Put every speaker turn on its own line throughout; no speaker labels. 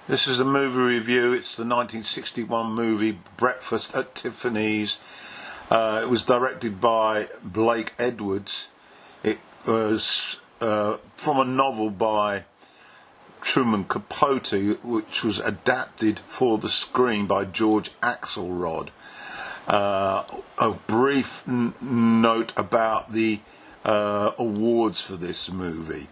This is a movie review. It's the 1961 movie Breakfast at Tiffany's. It was directed by Blake Edwards. It was from a novel by Truman Capote, which was adapted for the screen by George Axelrod. A brief note about the awards for this movie.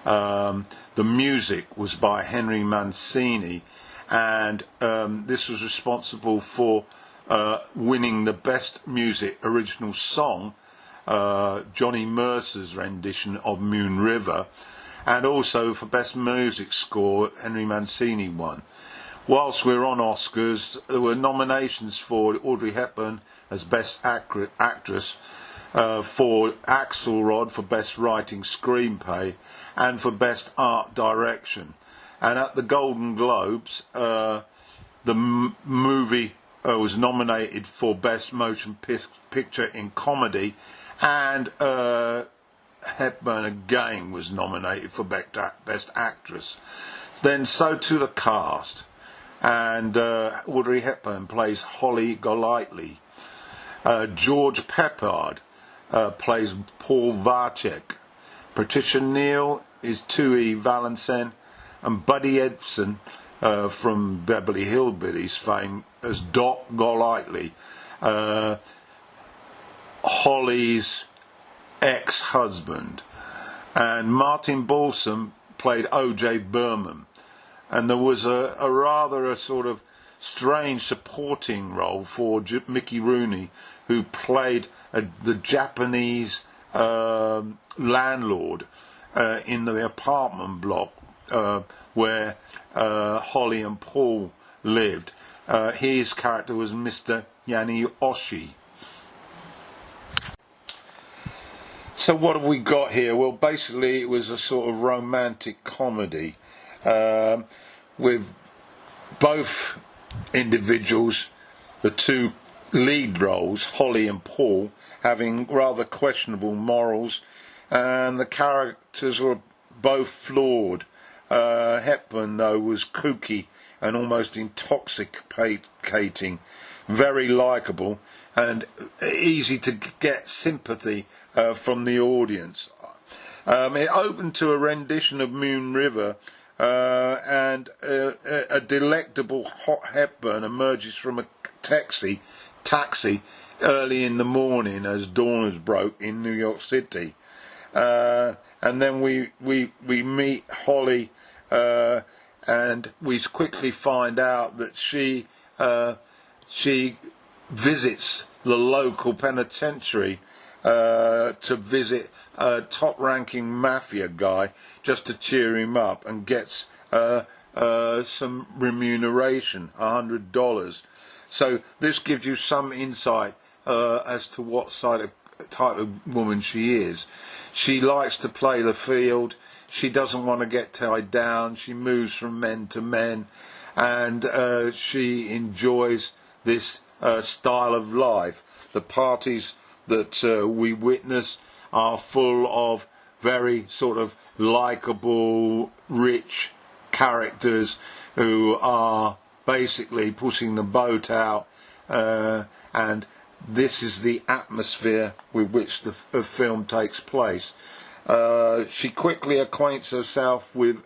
The music was by Henry Mancini, and this was responsible for winning the Best Music Original Song, Johnny Mercer's rendition of Moon River, and also for Best Music Score, Henry Mancini won. Whilst we're on Oscars, there were nominations for Audrey Hepburn as Best Actress, for Axelrod for Best Writing Screenplay, and for Best Art Direction. And at the Golden Globes, the movie was nominated for Best Motion Picture in Comedy, and Hepburn again was nominated for Best Actress. Then so to the cast, and Audrey Hepburn plays Holly Golightly. George Peppard plays Paul Varchek. Patricia Neal is Tui Valencen, and Buddy Ebsen from Beverly Hillbillies fame as Doc Golightly, Holly's ex-husband. And Martin Balsam played O.J. Berman. And there was a rather sort of strange supporting role for Mickey Rooney, who played the Japanese landlord in the apartment block where Holly and Paul lived. His character was Mr. Yanni Oshi. So what have we got here? Well, basically it was a sort of romantic comedy with both individuals, the two lead roles, Holly and Paul, having rather questionable morals, and the characters were both flawed. Hepburn, though, was kooky and almost intoxicating, very likeable, and easy to get sympathy from the audience. It opened to a rendition of Moon River, and a delectable hot Hepburn emerges from a taxi early in the morning as dawn has broke in New York City. And then we meet Holly, and we quickly find out that she visits the local penitentiary to visit a top-ranking mafia guy just to cheer him up, and gets some remuneration, $100. So this gives you some insight as to what type of woman she is. She likes to play the field. She doesn't want to get tied down. She moves from men to men, and she enjoys this style of life. The parties that we witness are full of very sort of likeable, rich characters who are basically pushing the boat out, and this is the atmosphere with which the film takes place. She quickly acquaints herself with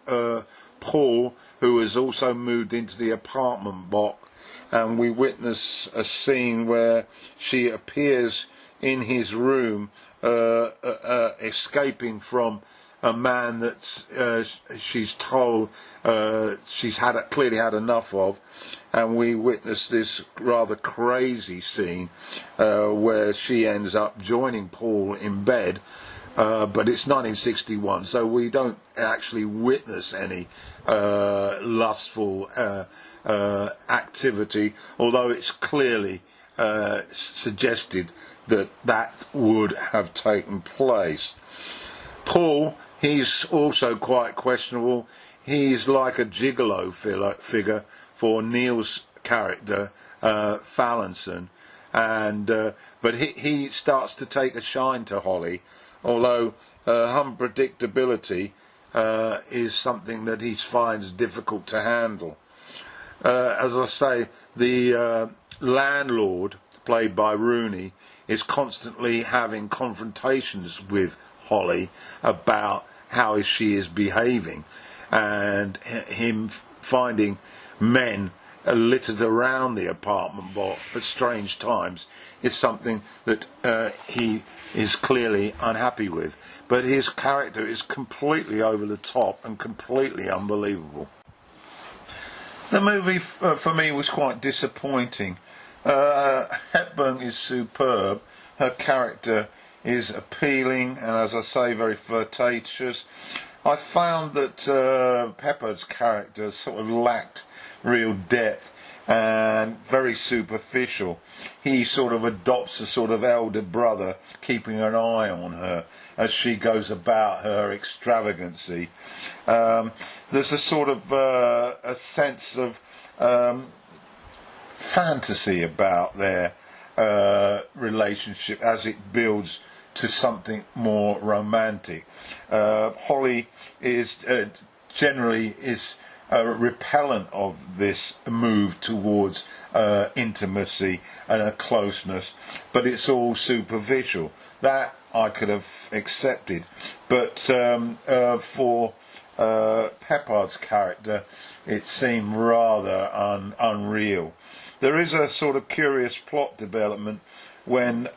Paul, who has also moved into the apartment block, and we witness a scene where she appears in his room, escaping from a man that she's told she's clearly had enough of, and we witness this rather crazy scene where she ends up joining Paul in bed, but it's 1961, so we don't actually witness any lustful activity, although it's clearly suggested that would have taken place. Paul, he's also quite questionable. He's like a gigolo figure for Neil's character, Fallenson, and but he starts to take a shine to Holly, although unpredictability is something that he finds difficult to handle. as I say, the landlord, played by Rooney, is constantly having confrontations with Holly about how she is behaving, and him finding men littered around the apartment block at strange times is something that he is clearly unhappy with. But his character is completely over the top and completely unbelievable. The movie for me was quite disappointing. Hepburn is superb. Her character is appealing and, as I say, very flirtatious. I found that Hepburn's character sort of lacked real depth and very superficial. He sort of adopts a sort of elder brother, keeping an eye on her as she goes about her extravagancy. There's a sort of a sense of fantasy about their relationship as it builds to something more romantic. Holly is generally repellent of this move towards intimacy and a closeness, but it's all superficial. That I could have accepted, but for Hepburn's character, it seemed rather unreal. There is a sort of curious plot development when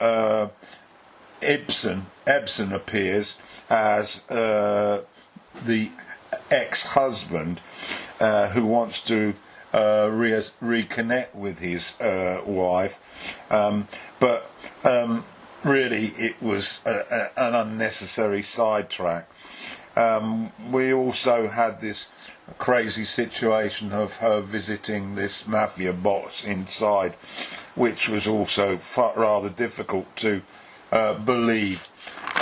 Ibsen appears as the ex-husband who wants to reconnect with his wife, but really it was an unnecessary sidetrack. We also had this crazy situation of her visiting this mafia boss inside, which was also rather difficult to believe.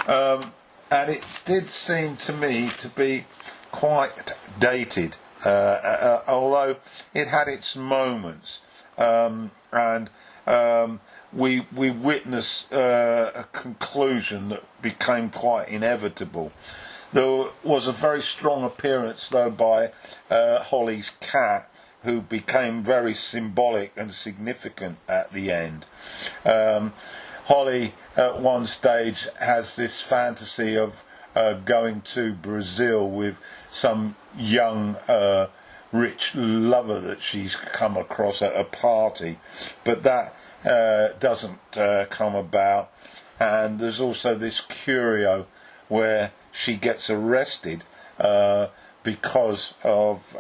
And it did seem to me to be quite dated, although it had its moments, and we witnessed a conclusion that became quite inevitable. There was a very strong appearance, though, by Holly's cat, who became very symbolic and significant at the end. Holly, at one stage, has this fantasy of going to Brazil with some young, rich lover that she's come across at a party, but that doesn't come about. And there's also this curio where she gets arrested because of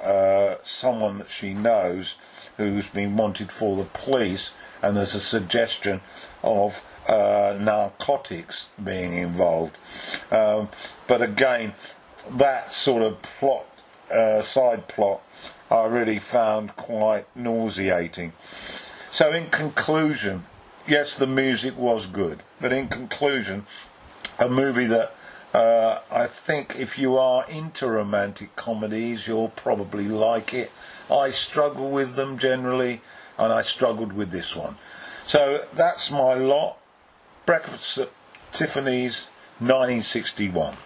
someone that she knows who's been wanted for the police, and there's a suggestion of narcotics being involved. But again, that sort of plot, side plot, I really found quite nauseating. So in conclusion, yes, the music was good, but in conclusion, a movie that I think if you are into romantic comedies, you'll probably like it. I struggle with them generally, and I struggled with this one. So that's my lot. Breakfast at Tiffany's, 1961.